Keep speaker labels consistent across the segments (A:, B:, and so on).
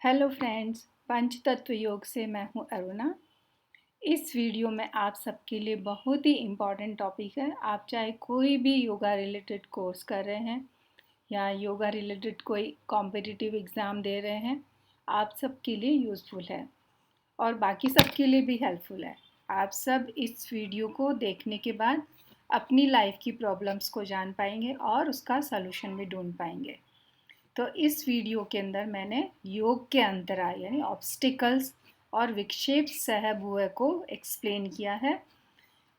A: Hello friends, पंचतत्व योग से मैं हूं अरुणा। इस वीडियो में आप सबके लिए बहुत ही इम्पॉर्टेंट टॉपिक है। आप चाहे कोई भी योगा रिलेटेड कोर्स कर रहे हैं या योगा रिलेटेड कोई कॉम्पिटिटिव एग्ज़ाम दे रहे हैं, आप सबके लिए यूज़फुल है और बाकी सबके लिए भी हेल्पफुल है। आप सब इस वीडियो को देखने के बाद अपनी लाइफ की प्रॉब्लम्स को जान पाएंगे और उसका सलूशन भी ढूंढ पाएंगे। तो इस वीडियो के अंदर मैंने योग के अंतराय यानी ऑब्स्टिकल्स और विक्षेप सहभुय को एक्सप्लेन किया है।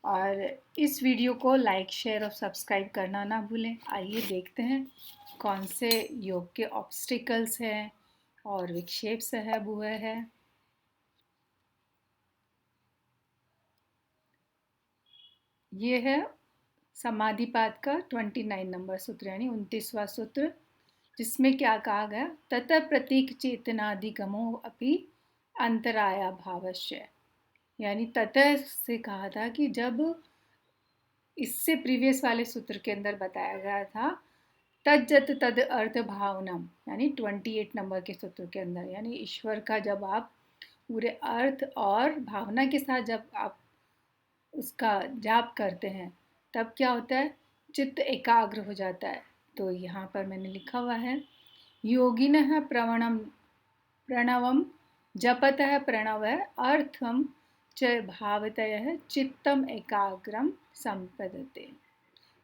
A: और इस वीडियो को लाइक, शेयर और सब्सक्राइब करना ना भूलें। आइए देखते हैं कौन से योग के ऑब्स्टिकल्स हैं और विक्षेप सहभुय है। ये है समाधिपाद का 29 नंबर सूत्र यानी 29वां सूत्र, जिसमें क्या कहा गया, ततः प्रतीक चेतनाधिगमो अपि अंतराया भावश्य। यानी ततः से कहा था कि जब इससे प्रीवियस वाले सूत्र के अंदर बताया गया था तज्जत तद अर्थ भावनम, यानी 28 नंबर के सूत्र के अंदर, यानी ईश्वर का जब आप पूरे अर्थ और भावना के साथ जब आप उसका जाप करते हैं तब क्या होता है, चित्त एकाग्र हो जाता है। तो यहाँ पर मैंने लिखा हुआ है, योगिनः प्रणवम जपतः प्रणव अर्थम च भावतः चित्तम एकाग्रम संपदते।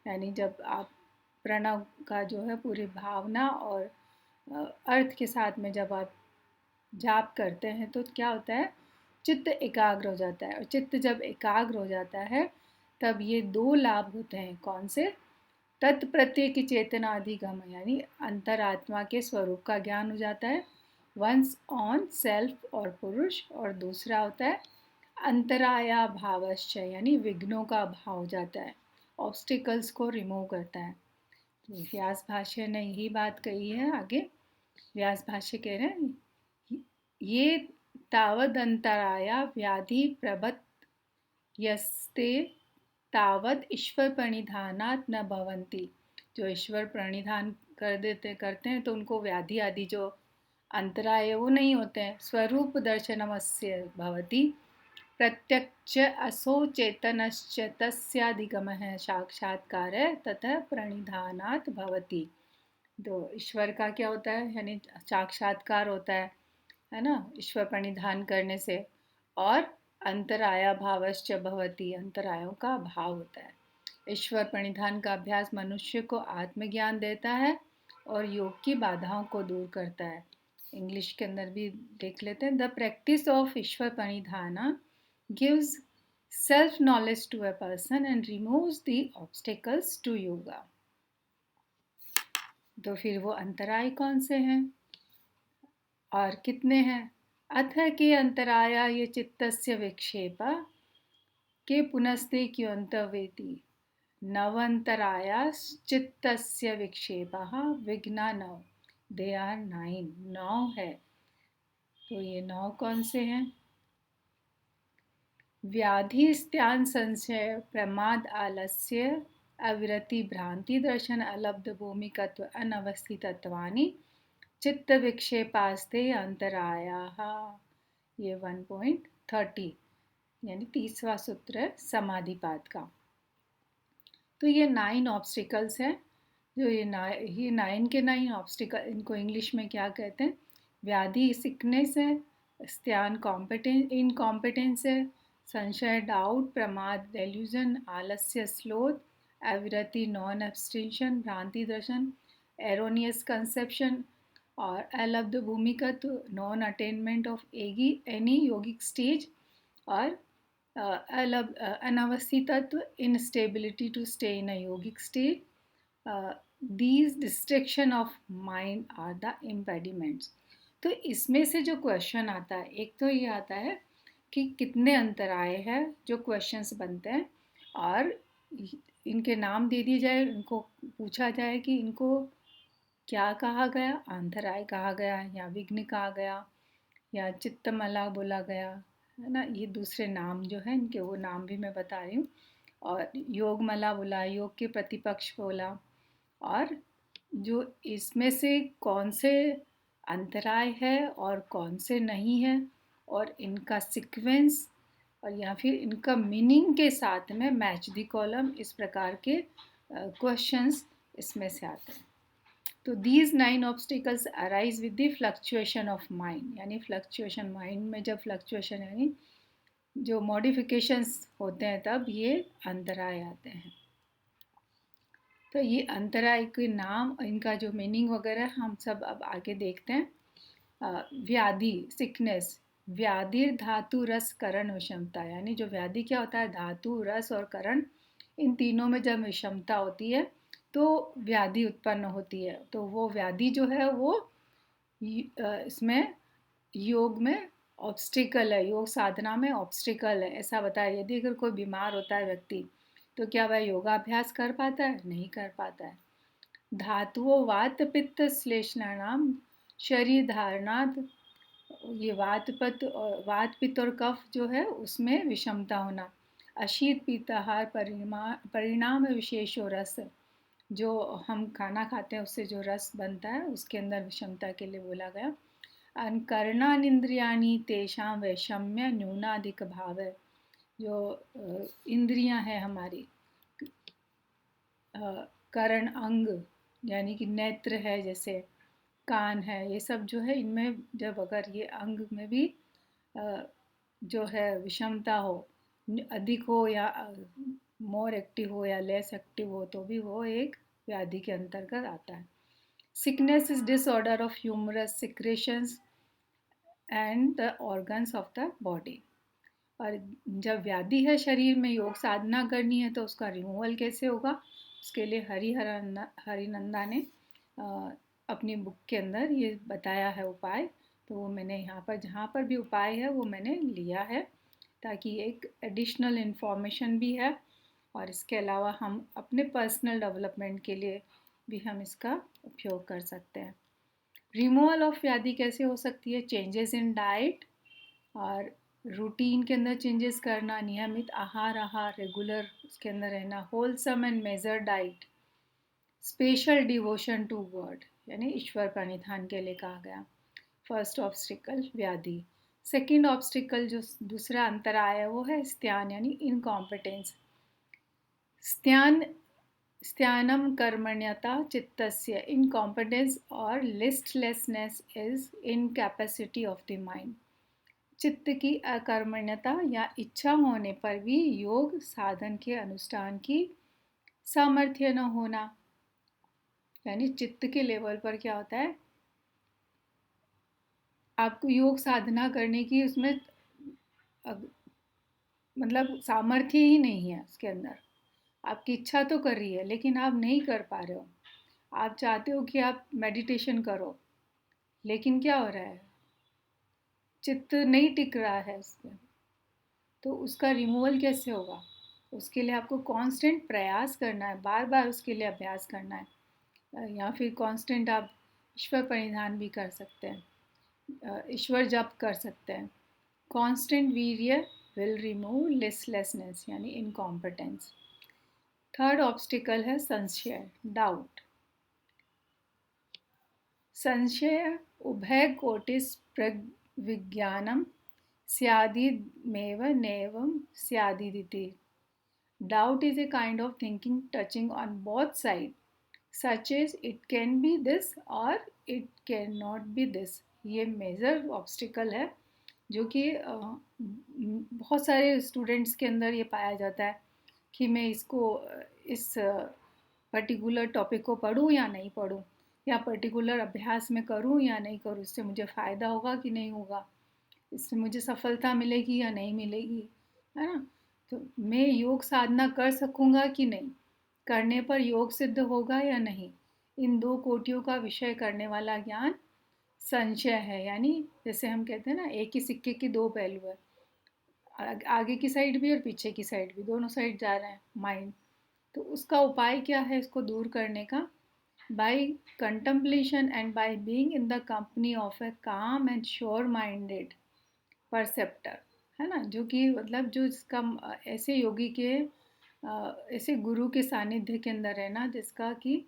A: यानी जब आप प्रणव का जो है पूरी भावना और अर्थ के साथ में जब आप जाप करते हैं तो क्या होता है, चित्त एकाग्र हो जाता है। और चित्त जब एकाग्र हो जाता है तब ये दो लाभ होते हैं। कौन से? तत्प्रत्येक चेतनाधिगम, यानी अंतरात्मा के स्वरूप का ज्ञान हो जाता है, वंस ऑन सेल्फ और पुरुष। और दूसरा होता है अंतराया भावश्च, यानी विघ्नों का अभाव हो जाता है, ऑब्स्टिकल्स को रिमूव करता है। तो व्यास भाष्य ने यही बात कही है। आगे व्यास भाष्य कह रहे हैं, ये तावदंतराया व्याधि प्रभत यस्ते तावद ईश्वर प्रणिधानात् न भवन्ति। जो ईश्वर प्रणिधान करते हैं तो उनको व्याधि आदि जो अंतराय है वो नहीं होते हैं। स्वरूप दर्शनमस्य भवति प्रत्यक्ष असो चेतनश्च तस्याधिगमः साक्षात्कार ततः प्रणिधानात् भवति। तो ईश्वर का क्या होता है, यानी साक्षात्कार होता है ना, ईश्वर प्रणिधान करने से। और अंतराया भावश्च भवति, अंतरायों का भाव होता है। ईश्वर प्रणिधान का अभ्यास मनुष्य को आत्मज्ञान देता है और योग की बाधाओं को दूर करता है। इंग्लिश के अंदर भी देख लेते हैं, the practice of Ishvara pranidhana gives self knowledge to a person and removes the obstacles to yoga. तो फिर वो अंतराय कौन से हैं और कितने हैं? अथ के अंतराया ये चित्तस्य विक्षेपा के पुनस्ते क्योंतवेति नवंतरायाश्चित्तस्य विक्षेपः विघ्ना नव। दे आर 9, 9 है। तो ये 9 कौन से हैं? व्याधि स्त्यान संशय प्रमाद आलस्य अविरति भ्रांति दर्शन अलब्ध भूमिकत्व अनवस्थितत्वानि चित्त विक्षेपास्ते अंतरायाः। ये 1.30 यानी 30वां सूत्र है समाधिपाद का। तो ये 9 ऑब्स्टिकल्स हैं। जो ये 9 के 9 ऑब्स्टिकल, इनको इंग्लिश में क्या कहते हैं? व्याधि सिकनेस है, स्त्यान इनकॉम्पिटेंस है, संशय डाउट, प्रमाद डेल्यूजन, आलस्य स्लोथ, अविरति नॉन एब्स्टेंशन, भ्रांति दर्शन एरोनियस कंसेप्शन, और अलब्ध भूमिकत्व non attainment of any yogic stage, और अनवस्थितत्व instability to stay in a yogic stage. these distraction of mind are the impediments। तो इसमें से जो क्वेश्चन आता है, एक तो ये आता है कि कितने अंतराय है जो क्वेश्चंस बनते हैं, और इनके नाम दे दिए जाए, इनको पूछा जाए कि इनको क्या कहा गया, अंतराय कहा गया या विघ्न कहा गया या चित्तमला बोला गया, है ना। ये दूसरे नाम जो है इनके, वो नाम भी मैं बता रही हूँ। और योगमला बोला, योग के प्रतिपक्ष बोला। और जो इसमें से कौन से अंतराय है और कौन से नहीं है, और इनका सीक्वेंस और या फिर इनका मीनिंग के साथ में मैच द कॉलम, इस प्रकार के क्वेश्चंस इसमें से आते हैं। तो these 9 obstacles arise with the fluctuation of mind, यानी फ्लक्चुएशन माइंड में जब फ्लक्चुएशन यानी जो मॉडिफिकेशंस होते हैं तब ये अंतराय आते हैं। तो ये अंतराय के नाम, इनका जो मीनिंग वगैरह हम सब अब आगे देखते हैं। व्याधि, सिकनेस, व्याधिर धातु रस करण विषमता, यानी जो व्याधि क्या होता है, धातु रस और करण, इन तीनों में जब विषमता होती है तो व्याधि उत्पन्न होती है। तो वो व्याधि जो है वो इसमें योग में ऑब्स्टिकल है, योग साधना में ऑब्स्टिकल है, ऐसा बताया। यदि अगर कोई बीमार होता है व्यक्ति, तो क्या वह योगाभ्यास कर पाता है? नहीं कर पाता है। धातुओं वात पित्त श्लेषणानाम शरीर धारणात्, ये वात पित्त और कफ जो है उसमें विषमता होना। अशीत पीताहार परिणाम विशेषो रस, जो हम खाना खाते हैं उससे जो रस बनता है उसके अंदर विषमता के लिए बोला गया। कर्णानिंद्रियाणि तेषां वैषम्य न्यूनाधिक भाव है, जो इंद्रियां हैं हमारी, करण अंग यानी कि नेत्र है, जैसे कान है, ये सब जो है इनमें जब अगर ये अंग में भी जो है विषमता हो, अधिक हो या मोर एक्टिव हो या लेस एक्टिव हो, तो भी वो एक व्याधि के अंतर्गत आता है। Sickness is disorder of humorous secretions and the organs of the body. और जब व्याधि है शरीर में, योग साधना करनी है तो उसका रिमूवल कैसे होगा, उसके लिए हरिनंदा ने अपनी बुक के अंदर ये बताया है उपाय। तो वो मैंने यहाँ पर जहाँ पर भी उपाय है वो मैंने लिया है, ताकि एक एडिशनल इन्फॉर्मेशन भी है, और इसके अलावा हम अपने पर्सनल डेवलपमेंट के लिए भी हम इसका उपयोग कर सकते हैं। रिमूवल ऑफ व्याधि कैसे हो सकती है? चेंजेस इन डाइट और रूटीन के अंदर चेंजेस करना, नियमित आहार रेगुलर उसके अंदर रहना, wholesome and major diet, special devotion to god, यानी ईश्वर प्रणिधान के लिए कहा गया। फर्स्ट ऑब्स्टिकल व्याधि। सेकेंड ऑब्स्टिकल जो दूसरा अंतराय है वो है स्त्यान, यानी इनकॉम्पिटेंस। स्त्यानम कर्मण्यता चित्तस्य, इनकॉम्पिटेंस और listlessness is incapacity of the mind. चित्त की अकर्मण्यता या इच्छा होने पर भी योग साधन के अनुष्ठान की सामर्थ्य न होना, यानी चित्त के लेवल पर क्या होता है, आपको योग साधना करने की उसमें मतलब सामर्थ्य ही नहीं है उसके अंदर। आपकी इच्छा तो कर रही है लेकिन आप नहीं कर पा रहे हो। आप चाहते हो कि आप मेडिटेशन करो, लेकिन क्या हो रहा है, चित्त नहीं टिक रहा है उसमें। तो उसका रिमूवल कैसे होगा? उसके लिए आपको कांस्टेंट प्रयास करना है, बार बार उसके लिए अभ्यास करना है, या फिर कांस्टेंट आप ईश्वर परिधान भी कर सकते हैं, ईश्वर जप कर सकते हैं। कांस्टेंट वीर्य विल रिमूव लिस्टलेसनेस यानी इनकॉम्पिटेंस। थर्ड ऑब्स्टिकल है संशय, डाउट। संशय उभय कोटिस प्रविज्ञानम स्यादिमेव नैवं स्यादिति। Doubt is a kind of thinking touching on both sides, such as it can be this or it cannot be this. ये मेजर ऑब्स्टिकल है जो कि बहुत सारे स्टूडेंट्स के अंदर ये पाया जाता है कि मैं इसको इस पर्टिकुलर टॉपिक को पढूं या नहीं पढूं, या पर्टिकुलर अभ्यास में करूं या नहीं करूं, इससे मुझे फ़ायदा होगा कि नहीं होगा, इससे मुझे सफलता मिलेगी या नहीं मिलेगी, है ना। तो मैं योग साधना कर सकूँगा कि नहीं, करने पर योग सिद्ध होगा या नहीं, इन दो कोटियों का विषय करने वाला ज्ञान संशय है। यानी जैसे हम कहते हैं ना, एक ही सिक्के के दो पहलू है, आगे की साइड भी और पीछे की साइड भी, दोनों साइड जा रहे हैं माइंड। तो उसका उपाय क्या है इसको दूर करने का? By contemplation and by being in the company of a calm and sure minded परसेप्टर, है ना, जो कि मतलब जो इसका ऐसे योगी के ऐसे गुरु के सानिध्य के अंदर है ना, जिसका कि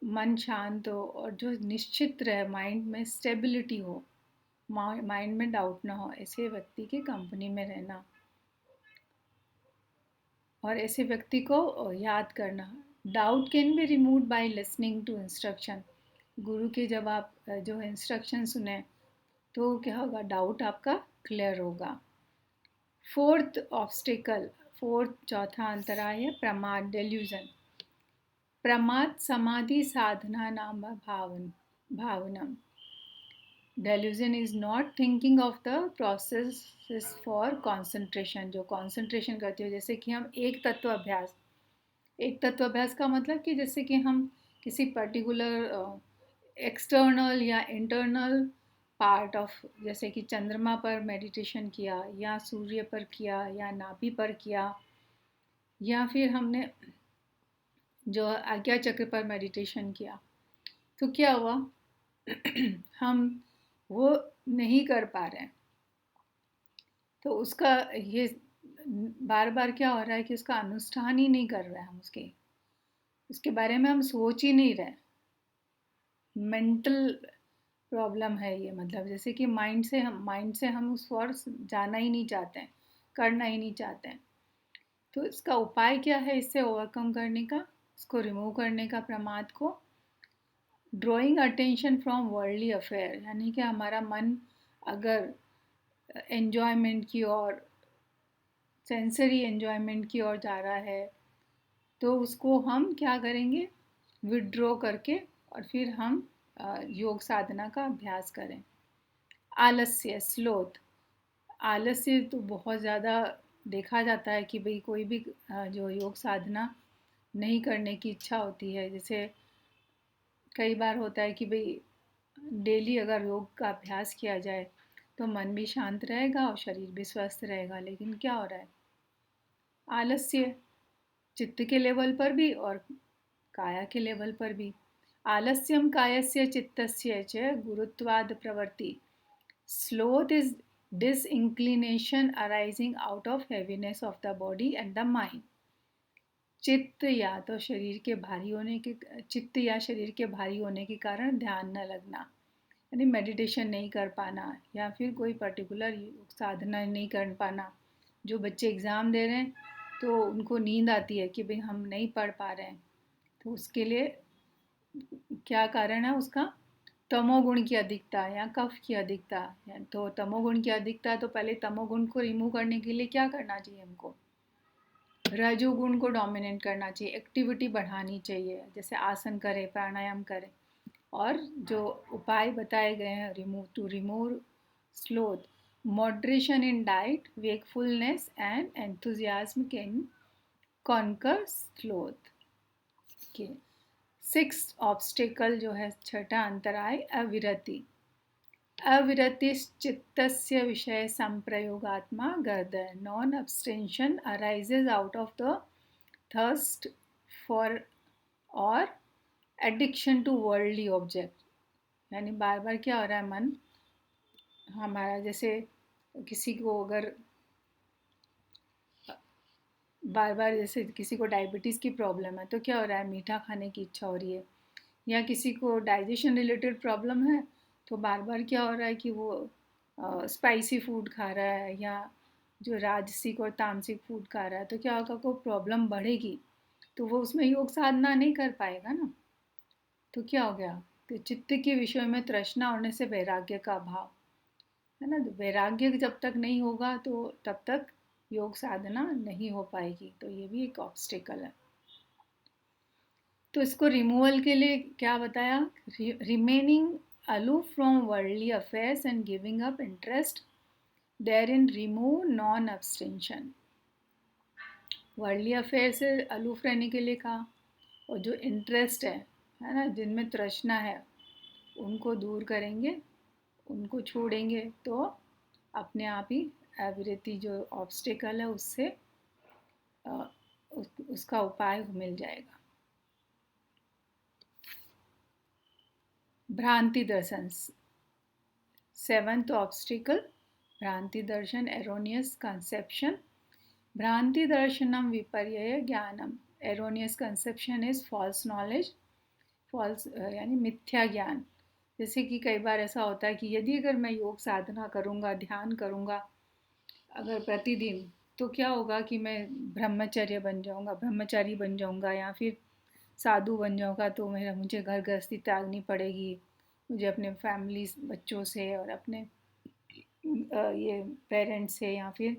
A: मन शांत हो और जो निश्चित रहे, माइंड में स्टेबिलिटी हो, माइंड में डाउट ना हो, ऐसे व्यक्ति की कंपनी में रहना और ऐसे व्यक्ति को याद करना। Doubt can be remove by listening to instruction. Guru के जब आप जो इंस्ट्रक्शन सुने तो क्या होगा, डाउट आपका क्लियर होगा। फोर्थ ऑब्स्टिकल, फोर्थ चौथा अंतराय है प्रमाद, डेल्यूजन। प्रमाद समाधि साधना नाम भावनम। Delusion is not thinking of the process for concentration. जो कंसंट्रेशन करते हो, जैसे कि हम एक तत्व अभ्यास, एक तत्व अभ्यास का मतलब कि जैसे कि हम किसी पर्टिकुलर एक्सटर्नल या इंटरनल पार्ट ऑफ, जैसे कि चंद्रमा पर मेडिटेशन किया या सूर्य पर किया या नाभि पर किया, या फिर हमने जो आज्ञा चक्र पर मेडिटेशन किया, तो क्या हुआ हम वो नहीं कर पा रहे हैं। तो उसका ये बार बार क्या हो रहा है कि उसका अनुष्ठान ही नहीं कर रहे हैं हम, उसके बारे में हम सोच ही नहीं रहे। मेंटल प्रॉब्लम है ये, मतलब जैसे कि माइंड से हम उस ओर जाना ही नहीं चाहते हैं, करना ही नहीं चाहते हैं। तो इसका उपाय क्या है इससे ओवरकम करने का, इसको रिमूव करने का, प्रमाद को? Drawing attention from worldly affair, यानी कि हमारा मन अगर एन्जॉयमेंट की ओर, सेंसरी एन्जॉयमेंट की ओर जा रहा है, तो उसको हम क्या करेंगे, विड्रॉ करके और फिर हम योग साधना का अभ्यास करें। आलस्य, स्लोथ। आलस्य तो बहुत ज़्यादा देखा जाता है कि भाई कोई भी जो योग साधना नहीं करने की इच्छा होती है, जैसे कई बार होता है कि भाई डेली अगर योग का अभ्यास किया जाए तो मन भी शांत रहेगा और शरीर भी स्वस्थ रहेगा, लेकिन क्या हो रहा है, आलस्य, चित्त के लेवल पर भी और काया के लेवल पर भी। आलस्यम कायस्य चित्तस्य च गुरुत्वाद प्रवृत्ति। Sloth is disinclination arising out of heaviness of the body and the mind. चित्त या तो शरीर के भारी होने के चित्त या शरीर के भारी होने के कारण ध्यान न लगना, यानी मेडिटेशन नहीं कर पाना, या फिर कोई पर्टिकुलर साधना नहीं कर पाना। जो बच्चे एग्ज़ाम दे रहे हैं तो उनको नींद आती है कि भाई हम नहीं पढ़ पा रहे हैं, तो उसके लिए क्या कारण है उसका, तमोगुण की अधिकता या कफ की अधिकता। तो तमोगुण की अधिकता, तो पहले तमोगुण को रिमूव करने के लिए क्या करना चाहिए हमको, रजोगुण को डोमिनेट करना चाहिए, एक्टिविटी बढ़ानी चाहिए, जैसे आसन करें, प्राणायाम करें। और जो उपाय बताए गए हैं, remove sloth, moderation in diet, wakefulness and enthusiasm can conquer sloth के। सिक्स ऑब्स्टिकल जो है, छठा अंतराय, अविरति। अविरतिश्चित्तस्य विषय संप्रयोगात्मा गर्दय, non abstention arises out of the thirst for or addiction to worldly object। यानी बार बार क्या हो रहा है, मन हमारा, जैसे किसी को अगर बार बार, जैसे किसी को डायबिटीज़ की प्रॉब्लम है तो क्या हो रहा है, मीठा खाने की इच्छा हो रही है, या किसी को डाइजेशन रिलेटेड प्रॉब्लम है तो बार बार क्या हो रहा है कि वो स्पाइसी फूड खा रहा है, या जो राजसिक और तामसिक फूड खा रहा है, तो क्या होगा, को प्रॉब्लम बढ़ेगी, तो वो उसमें योग साधना नहीं कर पाएगा ना। तो क्या हो गया, तो चित्त के विषय में तृष्णा होने से वैराग्य का अभाव है ना। तो वैराग्य जब तक नहीं होगा तो तब तक योग साधना नहीं हो पाएगी, तो ये भी एक ऑब्स्टिकल है। तो इसको रिमूवल के लिए क्या बताया, remaining aloof from worldly affairs and giving up interest therein remove non abstention। Worldly affair से अलूफ रहने के लिए कहा, और जो इंटरेस्ट है ना, जिनमें तृष्णा है, उनको दूर करेंगे, उनको छोड़ेंगे, तो अपने आप ही अविरति जो ऑब्स्टिकल है उससे उसका उपाय मिल जाएगा। भ्रांति दर्शन, सेवंथ ऑब्स्टिकल, भ्रांति दर्शन, एरोनियस कंसेप्शन। भ्रांति दर्शनम विपर्यय ज्ञानम, erroneous conception is false knowledge, false यानी मिथ्या ज्ञान। जैसे कि कई बार ऐसा होता है कि यदि अगर मैं योग साधना करूँगा, ध्यान करूँगा अगर प्रतिदिन, तो क्या होगा कि मैं ब्रह्मचर्य बन जाऊँगा, ब्रह्मचारी बन जाऊँगा या फिर साधु बन जाऊँगा, तो मुझे घर गृहस्थी त्यागनी पड़ेगी, मुझे अपने फैमिली बच्चों से और अपने ये पेरेंट्स से या फिर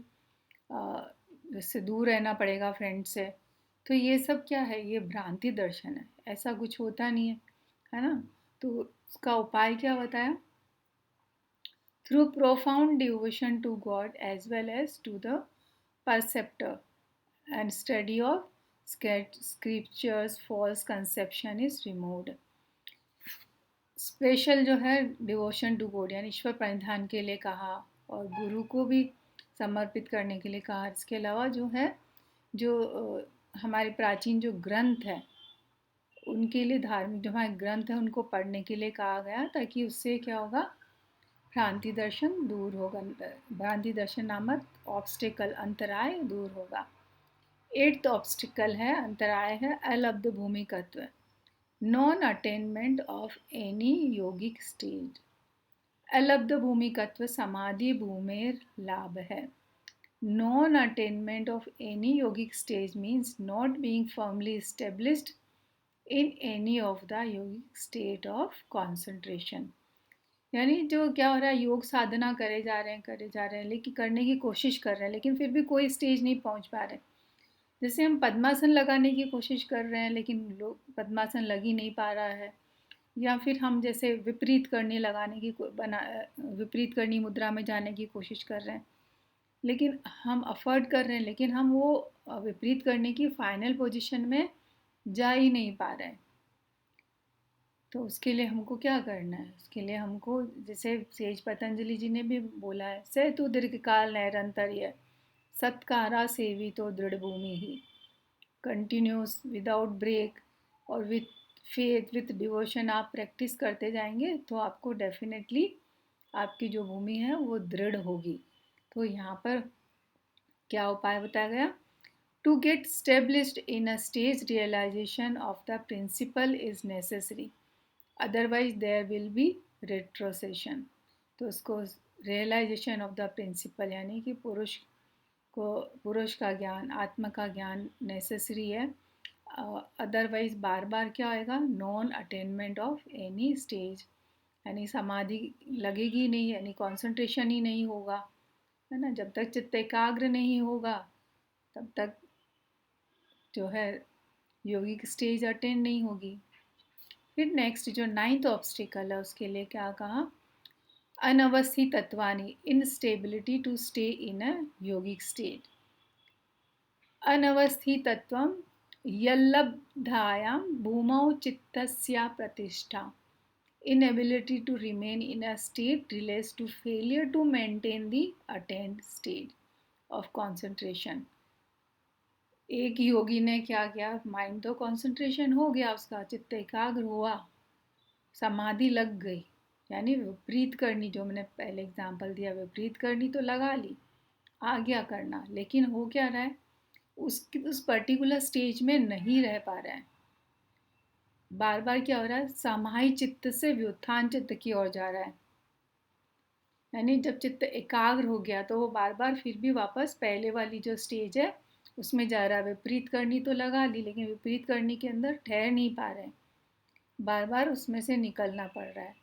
A: इससे दूर रहना पड़ेगा, फ्रेंड से। तो ये सब क्या है, ये भ्रांति दर्शन है, ऐसा कुछ होता नहीं है ना। तो उसका उपाय क्या बताया? Through profound devotion to god as well as to the preceptor and study of scriptures false conception is removed. Special जो है डिवोशन टू गॉड यानी ईश्वर प्रणिधान के लिए कहा और गुरु को भी समर्पित करने के लिए कहा। इसके अलावा जो है जो हमारे प्राचीन जो ग्रंथ है उनके लिए, धार्मिक जो हमारे ग्रंथ है उनको पढ़ने के लिए कहा गया, ताकि उससे क्या होगा, भ्रांति दर्शन दूर होगा, भ्रांति दर्शन नामक ऑब्स्टिकल अंतराय दूर होगा। 8th ऑब्स्टिकल है, अंतराय है अलब्ध भूमिकत्व, non attainment of any yogic stage. अलब्ध भूमिकत्व समाधि भूमेर लाभ है। Non attainment of any yogic stage means not being firmly established in any of the yogic state of concentration. यानी जो क्या हो रहा है, योग साधना करे जा रहे हैं लेकिन करने की कोशिश कर रहे हैं, लेकिन फिर भी कोई स्टेज नहीं पहुंच पा रहे। जैसे हम पद्मासन लगाने की कोशिश कर रहे हैं लेकिन लोग पद्मासन लग ही नहीं पा रहा है, या फिर हम जैसे विपरीत करनी लगाने की विपरीत करनी मुद्रा में जाने की कोशिश कर रहे हैं, लेकिन हम अफर्ट कर रहे हैं, लेकिन हम वो विपरीत करने की फाइनल पोजीशन में जा ही नहीं पा रहे हैं। तो उसके लिए हमको क्या करना है? उसके लिए हमको, जैसे सेज पतंजलि जी ने भी बोला है, से तू दीर्घकाल नैरंतर्य सत्कारा सेवी तो दृढ़ भूमि ही, कंटिन्यूस विदाउट ब्रेक और विथ फेथ विथ डिवोशन आप प्रैक्टिस करते जाएंगे तो आपको डेफिनेटली आपकी जो भूमि है वो दृढ़ होगी। तो यहाँ पर क्या उपाय बताया गया? To get established in a stage realization of the principle is necessary, otherwise there will be retrocession. तो उसको रियलाइजेशन ऑफ द प्रिंसिपल यानी कि पुरुष का ज्ञान, आत्मा का ज्ञान नेसेसरी है, अदरवाइज बार बार क्या आएगा, non attainment of any stage, यानी समाधि लगेगी नहीं, यानी कंसंट्रेशन ही नहीं होगा, है ना। जब तक चित्त एकाग्र नहीं होगा तब तक जो है योगिक स्टेज अटेंड नहीं होगी। फिर नेक्स्ट जो 9th ऑब्स्टिकल है उसके लिए क्या कहा? अनवस्थितत्वानि, instability to stay in a yogic state. अनवस्थितत्वं यल्लब्धायां भूमौ चित्तस्य प्रतिष्ठा, inability to remain in a state relates to failure to maintain the attained state of concentration। एक योगी ने क्या किया, माइंड तो कंसंट्रेशन हो गया उसका, चित्त एकाग्र हुआ, समाधि लग गई, यानी विपरीत करनी, जो मैंने पहले एग्जांपल दिया, विपरीत करनी तो लगा ली, आ गया करना, लेकिन हो क्या रहा है, उस पर्टिकुलर स्टेज में नहीं रह पा रहा है। बार बार क्या हो रहा है, समाहित चित्त से व्युत्थान चित्त की ओर जा रहा है, यानी जब चित्त एकाग्र हो गया तो वो बार बार फिर भी वापस पहले वाली जो स्टेज है उसमें जा रहा है। विपरीत करनी तो लगा ली, लेकिन विपरीत करनी के अंदर ठहर नहीं पा रहे, बार बार उसमें से निकलना पड़ रहा है।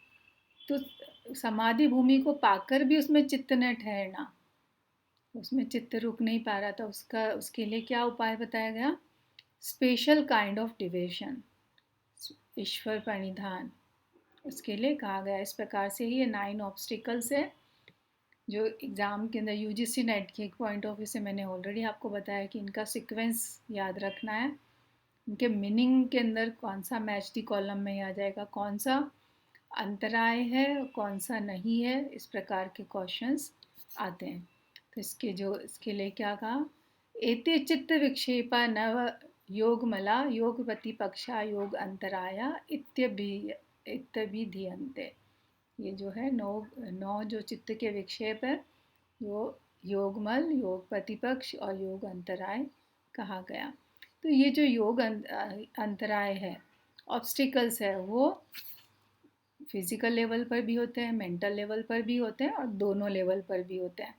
A: तो समाधि भूमि को पाकर भी उसमें चित्त न ठहरना, उसमें चित्त रुक नहीं पा रहा था, उसके लिए क्या उपाय बताया गया? स्पेशल काइंड ऑफ डिवेशन, ईश्वर प्रणिधान, उसके लिए कहा गया। इस प्रकार से ही ये 9 ऑब्स्टिकल्स है जो एग्ज़ाम के अंदर यूजीसी नेट के एक पॉइंट ऑफ व्यू से मैंने ऑलरेडी आपको बताया कि इनका सीक्वेंस याद रखना है, इनके मीनिंग के अंदर कौन सा मैच दी कॉलम में आ जाएगा, कौन सा अंतराय है कौन सा नहीं है, इस प्रकार के क्वेश्चंस आते हैं। तो इसके लिए क्या कहा? एते चित्त विक्षेपा नव योगमला योग प्रतिपक्षा योग अंतराया इत्यभिधीयन्ते। ये जो है नौ जो चित्त के विक्षेप है वो योगमल, योग प्रतिपक्ष और योग अंतराय कहा गया। तो ये जो योग अंतराय है ऑब्स्टिकल्स है वो फिजिकल लेवल पर भी होते हैं, मेंटल लेवल पर भी होते हैं और दोनों लेवल पर भी होते हैं।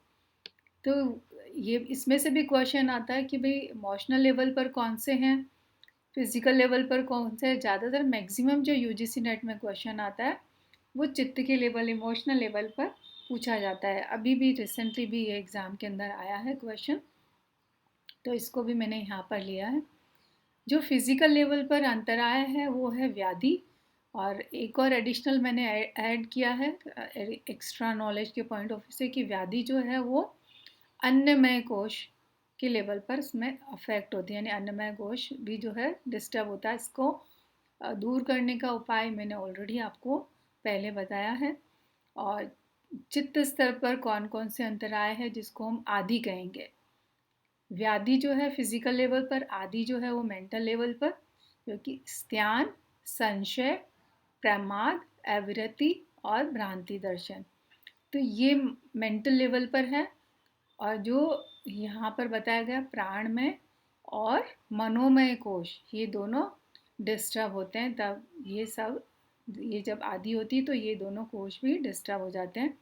A: तो ये इसमें से भी क्वेश्चन आता है कि भाई इमोशनल लेवल पर कौन से हैं, फिजिकल लेवल पर कौन से हैं। ज़्यादातर मैक्सिमम जो यूजीसी नेट में क्वेश्चन आता है वो चित्त के लेवल, इमोशनल लेवल पर पूछा जाता है। अभी भी रिसेंटली भी ये एग्ज़ाम के अंदर आया है क्वेश्चन, तो इसको भी मैंने यहाँ पर लिया है। जो फिजिकल लेवल पर अंतराय है वो है व्याधि, और एक और एडिशनल मैंने ऐड किया है एक्स्ट्रा नॉलेज के पॉइंट ऑफ व्यू से कि व्याधि जो है वो अन्नमय कोश के लेवल पर इसमें अफेक्ट होती है, यानी अन्नमय कोश भी जो है डिस्टर्ब होता है। इसको दूर करने का उपाय मैंने ऑलरेडी आपको पहले बताया है। और चित्त स्तर पर कौन कौन से अंतराय है जिसको हम आदि कहेंगे। व्याधि जो है फिजिकल लेवल पर, आदि जो है वो मेंटल लेवल पर, जो कि स्त्यान, संशय, प्रमाद, अविरति और भ्रांति दर्शन, तो ये मेंटल लेवल पर है। और जो यहाँ पर बताया गया प्राणमय और मनोमय कोश, ये दोनों डिस्टर्ब होते हैं, तब ये जब आदि होती है तो ये दोनों कोश भी डिस्टर्ब हो जाते हैं।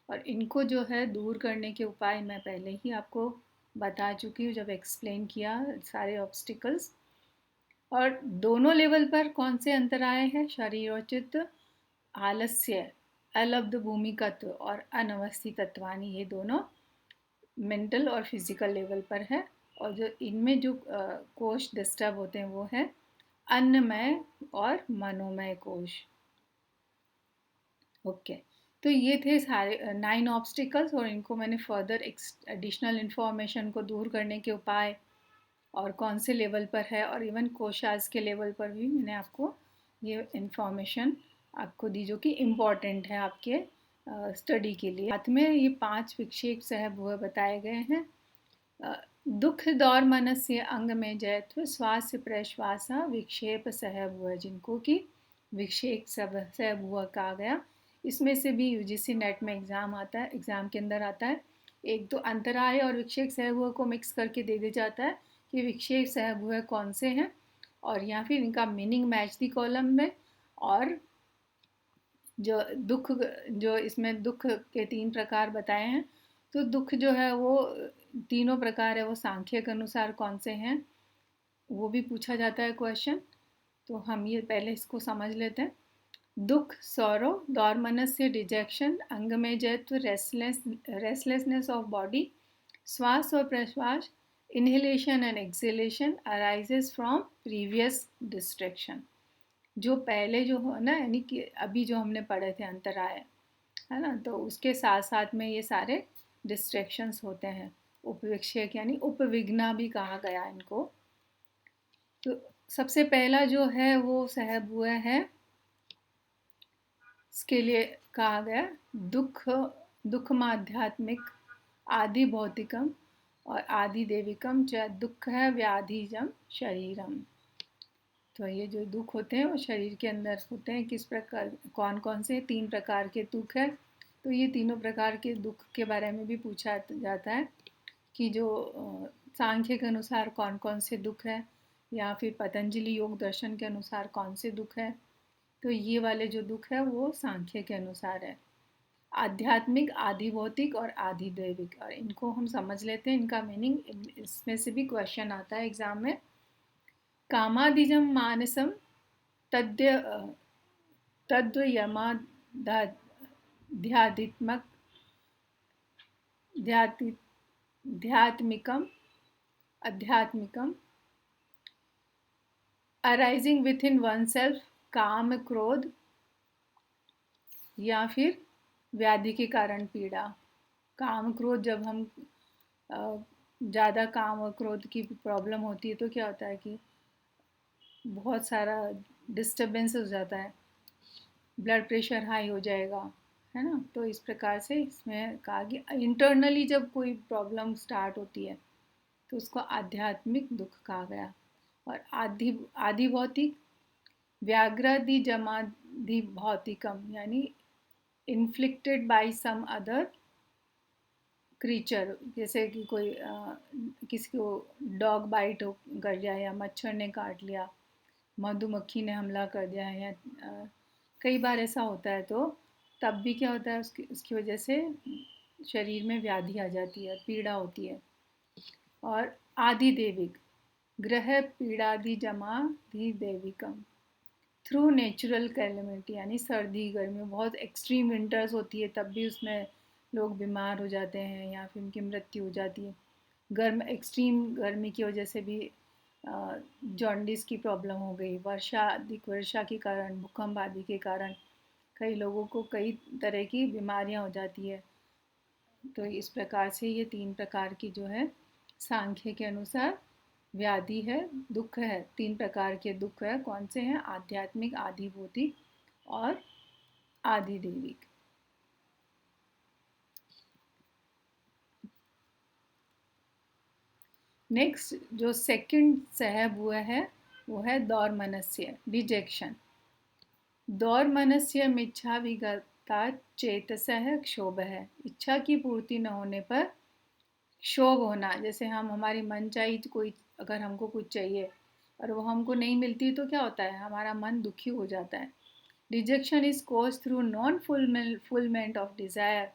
A: और इनको जो है दूर करने के उपाय मैं पहले ही आपको बता चुकी हूँ जब एक्सप्लेन किया सारे ऑब्स्टिकल्स। और दोनों लेवल पर कौन से अंतराय हैं, शरीर और चित्त, आलस्य, अलब्ध भूमिकत्व और अनवस्थितत्वानि, ये दोनों मेंटल और फिजिकल लेवल पर है। और जो इनमें जो कोश डिस्टर्ब होते हैं वो है अन्नमय और मनोमय कोश। ओके, तो ये थे सारे 9 ऑब्स्टिकल्स, और इनको मैंने फर्दर एडिशनल इन्फॉर्मेशन को दूर करने के उपाय और कौन से लेवल पर है, और इवन कोशास के लेवल पर भी मैंने आपको ये इन्फॉर्मेशन आपको दी जो कि इम्पॉर्टेंट है आपके स्टडी के लिए। साथ में ये 5 विक्षेप सहभुव बताए गए हैं। दुख दौर मनस्य अंग में जयत्व श्वास प्रश्वास विक्षेप सहभुव, जिनको कि विक्षेप सहभुव कहा गया। इसमें से भी यूजीसी नेट में एग्ज़ाम आता है, एग्ज़ाम के अंदर आता है। एक तो अंतराय और विक्षेप सहभुव को मिक्स करके दे दिया जाता है कि विक्षेप सहभुव कौन से हैं, और या फिर इनका मीनिंग मैच दी कॉलम में। और जो दुख, जो इसमें दुख के 3 प्रकार बताए हैं, तो दुख जो है वो तीनों प्रकार है, वो सांख्य के अनुसार कौन से हैं वो भी पूछा जाता है क्वेश्चन। तो हम ये पहले इसको समझ लेते हैं। दुख, सौरो, दौर्मनस्य, डिजेक्शन, अंग में जयत्व, रेस्टलेसनेस ऑफ बॉडी, श्वास और प्रश्वास, inhalation and exhalation arises from previous distraction. जो पहले जो हो ना, यानी कि अभी जो हमने पढ़े थे अंतराय, है ना, तो उसके साथ साथ में ये सारे डिस्ट्रैक्शंस होते हैं। उपविक्षेक यानी उपविघ्ना भी कहा गया इनको। तो सबसे पहला जो है वो सहभुव है, इसके लिए कहा गया दुखमाध्यात्मिक, आदि भौतिकम और आदि देविकम च दुख है व्याधिजम शरीरम। तो ये जो दुख होते हैं वो शरीर के अंदर होते हैं। किस प्रकार, कौन कौन से 3 प्रकार के दुख है, तो ये तीनों प्रकार के दुख के बारे में भी पूछा जाता है कि जो सांख्य के अनुसार कौन कौन से दुख है, या फिर पतंजलि योग दर्शन के अनुसार कौन से दुख है। तो ये वाले जो दुख है वो सांख्य के अनुसार है, आध्यात्मिक, आदि भौतिक और आदि दैविक। और इनको हम समझ लेते हैं, इनका मीनिंग, इसमें से भी क्वेश्चन आता है एग्जाम में। कामादिजम मानसम तद्यमाध्यात्मक आध्यात्मिकम arising within oneself, काम, क्रोध, या फिर व्याधि के कारण पीड़ा। काम क्रोध, जब हम ज़्यादा काम और क्रोध की प्रॉब्लम होती है तो क्या होता है कि बहुत सारा डिस्टर्बेंस हो जाता है, ब्लड प्रेशर हाई हो जाएगा, है ना। तो इस प्रकार से इसमें कहा कि इंटरनली जब कोई प्रॉब्लम स्टार्ट होती है तो उसको आध्यात्मिक दुख कहा गया। और आदि भौतिक, व्याघ्रादि जमादि भौतिकम, यानी inflicted by some other creature, जैसे कि कोई किसी को डॉग बाइट कर लिया या मच्छर ने काट लिया, मधुमक्खी ने हमला कर दिया है या कई बार ऐसा होता है, तो तब भी क्या होता है, उसकी वजह से शरीर में व्याधि आ जाती है, पीड़ा होती है। और आदि देविक ग्रह पीड़ादि जमा धी देविकम थ्रू नेचुरल कैलेमिटी, यानी सर्दी गर्मी बहुत एक्सट्रीम विंटर्स होती है, तब भी उसमें लोग बीमार हो जाते हैं या फिर उनकी मृत्यु हो जाती है। एक्सट्रीम गर्मी की वजह से भी जॉन्डिस की प्रॉब्लम हो गई, अधिक वर्षा के कारण, भूकंप आदि के कारण कई लोगों को कई तरह की बीमारियां हो जाती है। तो इस प्रकार से ये 3 प्रकार की जो है सांख्य के अनुसार व्याधि है, दुख है। 3 प्रकार के दुख है, कौन से हैं? आध्यात्मिक, आदि भौतिक और आदि दैविक। नेक्स्ट जो सेकंड सहब हुआ है वो है दौर्मनस्य, डिजेक्शन। दौर्मनस्य मिच्छा विगता चेतसः क्षोभ है, इच्छा की पूर्ति न होने पर क्षोभ होना। जैसे हम हमारी मनचाही कोई अगर हमको कुछ चाहिए और वो हमको नहीं मिलती तो क्या होता है, हमारा मन दुखी हो जाता है। Rejection is cause through non fulfilment of desire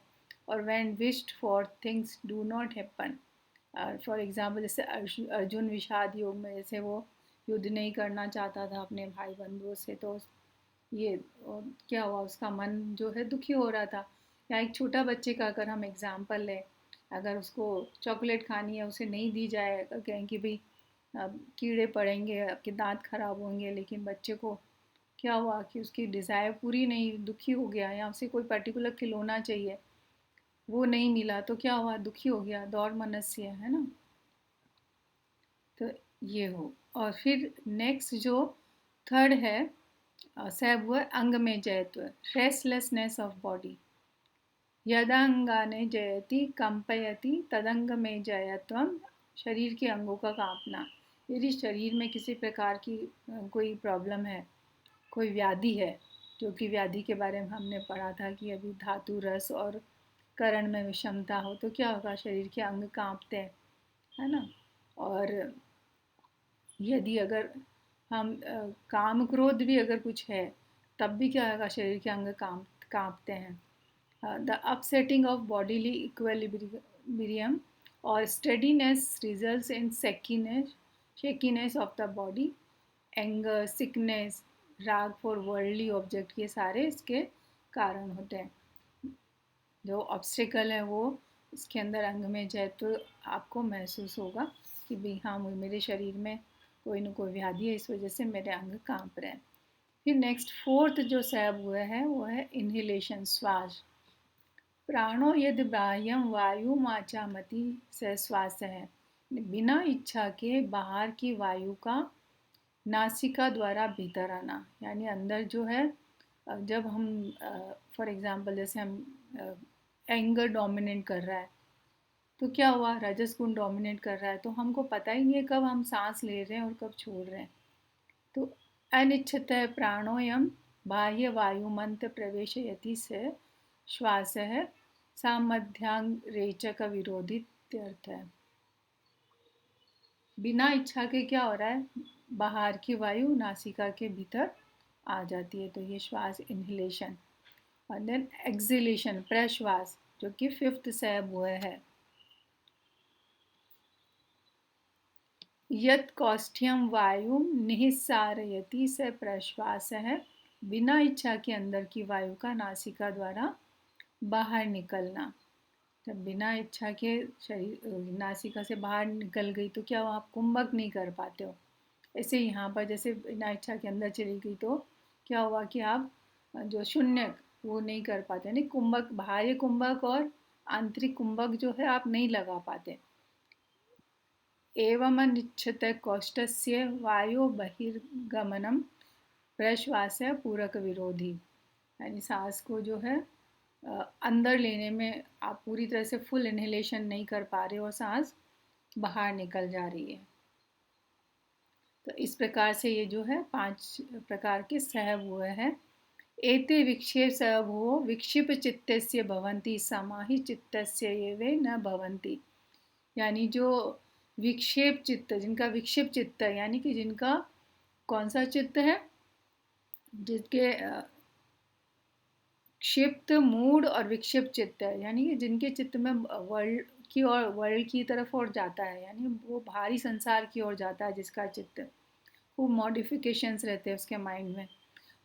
A: और when wished for things do not happen. For example जैसे अर्जुन विषाद योग में, जैसे वो युद्ध नहीं करना चाहता था अपने भाई बंधुओं से, तो ये क्या हुआ, उसका मन जो है दुखी हो रहा था। या एक छोटा बच्चे का अगर हम एग्जाम्पल लें, अगर उसको चॉकलेट खानी है, उसे नहीं दी जाए, कहें कि भाई कीड़े पड़ेंगे, आपके दांत खराब होंगे, लेकिन बच्चे को क्या हुआ कि उसकी डिज़ायर पूरी नहीं, दुखी हो गया। या उसे कोई पर्टिकुलर खिलौना चाहिए, वो नहीं मिला तो क्या हुआ, दुखी हो गया, दौर मनस्य है ना। तो ये हो। और फिर नेक्स्ट जो थर्ड है सैब हुआ अंग में जयत्व, रेस्टलेसनेस ऑफ बॉडी। यदांगाने जयति कंपयति तदंग में जयत्वम, शरीर के अंगों का कांपना। यदि शरीर में किसी प्रकार की कोई प्रॉब्लम है, कोई व्याधि है, जो कि व्याधि के बारे में हमने पढ़ा था कि अभी धातु रस और करण में विषमता हो तो क्या होगा, शरीर के अंग कांपते हैं, है ना। और यदि अगर हम काम क्रोध भी अगर कुछ है, तब भी क्या होगा, शरीर के अंग कांपते हैं। The upsetting of bodily equilibrium और steadiness results in shakiness of the body. Anger, sickness, राग फॉर वर्ल्डली ऑब्जेक्ट, ये सारे इसके कारण होते हैं। जो ऑब्स्टिकल है वो इसके अंदर अंग में जाए तो आपको महसूस होगा कि भाई हाँ, मेरे शरीर में कोई ना कोई व्याधि है, इस वजह से मेरे अंग कांप रहे हैं। फिर नेक्स्ट फोर्थ जो सैब हुआ है वो है इनहेलेशन, श्वास। प्राणो यदि बाह्यम वायु माचामति से श्वास है, बिना इच्छा के बाहर की वायु का नासिका द्वारा भीतर आना। यानी अंदर जो है, जब हम फॉर एग्जांपल जैसे हम एंगर डोमिनेट कर रहा है तो क्या हुआ, रजस गुण डोमिनेट कर रहा है, तो हमको पता ही नहीं है कब हम सांस ले रहे हैं और कब छोड़ रहे हैं। तो अनिच्छत प्राणोयम बाह्य वायुमंत्र प्रवेशयति से श्वास है सामध्यांग रेचक विरोधी अर्थ है। बिना इच्छा के क्या हो रहा है, बाहर की वायु नासिका के भीतर आ जाती है, तो ये श्वास इनहेलेशन। और देन एक्सिलेशन, प्रश्वास, जो कि फिफ्थ सैब हुआ है। यत कौष्ठ्यम वायु निहिसारयति से प्रश्वास है, बिना इच्छा के अंदर की वायु का नासिका द्वारा बाहर निकलना। जब बिना इच्छा के शरीर नासिका से बाहर निकल गई तो क्या आप कुंभक नहीं कर पाते हो। ऐसे यहाँ पर जैसे बिना इच्छा के अंदर चली गई तो क्या हुआ कि आप जो शून्य वो नहीं कर पाते, नहीं कुंभक, बाह्य कुंभक और आंतरिक कुंभक जो है आप नहीं लगा पाते। एवं अनिच्छत कौष्ठस्य वायु बहिर्गमनम प्रश्वास पूरक विरोधी। यानी सांस को जो है अंदर लेने में आप पूरी तरह से फुल इनहेलेशन नहीं कर पा रहे और सांस बाहर निकल जा रही है। तो इस प्रकार से ये जो है 5 प्रकार के सहब हुए हैं। एते विक्षेप सहभो विक्षिप चित्तस्य भवन्ति समाहि चित्तस्य ये वे न भवन्ति। यानी जो विक्षेप चित्त, जिनका विक्षेप चित्त है, यानी कि जिनका कौन सा चित्त है? जिसके क्षिप्त, मूड और विक्षिप्त चित्त है, यानी कि जिनके चित्त में वर्ल्ड की और वर्ल्ड की तरफ और जाता है, यानी वो भारी संसार की ओर जाता है जिसका चित्त, खूब मॉडिफिकेशंस रहते हैं उसके माइंड में।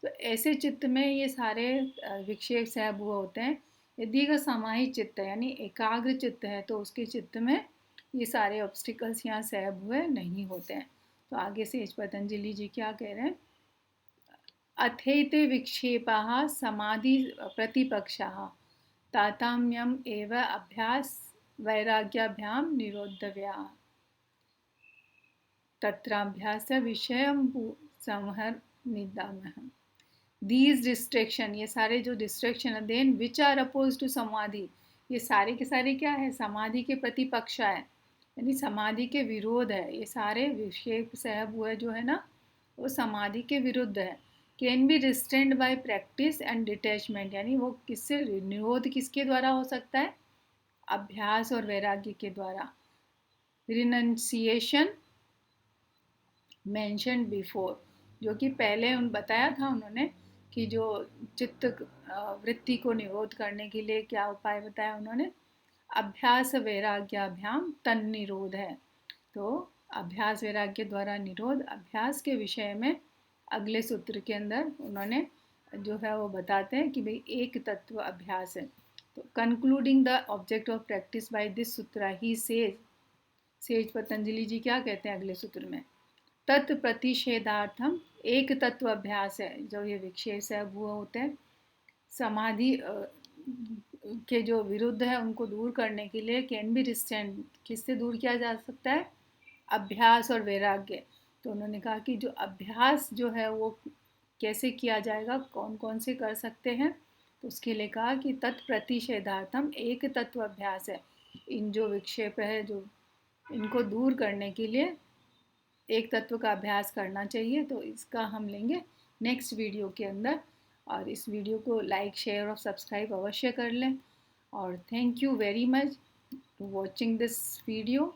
A: तो ऐसे चित्त में ये सारे विक्षेप सहब हुए होते हैं। यदि का समाहित चित्त है यानी एकाग्र चित्त है तो उसके चित्त में ये सारे ऑब्स्टिकल्स यहाँ सहब हुए नहीं होते हैं। तो आगे से पतंजलि जी क्या कह रहे हैं? अथेते विक्षेपाः समाधि प्रतिपक्षाः ताताम्यम एव अभ्यास वैराग्याभ्याम निरोधव्याः तत्राभ्यास विषयं संहर निदामः। दीज डिस्ट्रैक्शन, ये सारे जो डिस्ट्रैक्शन है, then which are oppose to samadhi, ये सारे के सारे क्या है? समाधि के प्रतिपक्ष है, यानी समाधि के विरोध है। ये सारे विक्षेप सहब हुए जो है ना, वो समाधि के विरुद्ध है। Can be restrained bye practice and detachment, यानी वो किससे, निरोध किसके द्वारा हो सकता है? अभ्यास और वैराग्य के द्वारा। रिनंसिएशन मेंशन बिफोर, जो कि पहले उन बताया था उन्होंने कि जो चित्त वृत्ति को निरोध करने के लिए क्या उपाय बताया उन्होंने? अभ्यास वैराग्याभ्याम तन निरोध है। तो अभ्यास वैराग्य द्वारा निरोध, अभ्यास के विषय में अगले सूत्र के अंदर उन्होंने जो है वो बताते हैं कि भाई एक तत्व अभ्यास है। तो concluding the object of practice by this सूत्र ही सेज पतंजलि जी क्या कहते हैं अगले सूत्र में? तत्प्रतिषेधार्थम एक तत्व अभ्यास है। जो ये विक्षेप से हुए होते हैं समाधि के जो विरुद्ध है उनको दूर करने के लिए कैन बी रिस्टेंड, किससे दूर किया जा सकता है? अभ्यास और वैराग्य। तो उन्होंने कहा कि जो अभ्यास जो है वो कैसे किया जाएगा, कौन कौन से कर सकते हैं? तो उसके लिए कहा कि तत्प्रतिषेधार्थम एक तत्व अभ्यास है। इन जो विक्षेप है जो इनको दूर करने के लिए एक तत्व का अभ्यास करना चाहिए। तो इसका हम लेंगे नेक्स्ट वीडियो के अंदर, और इस वीडियो को लाइक शेयर और सब्सक्राइब अवश्य कर लें। और thank you very much for watching this video.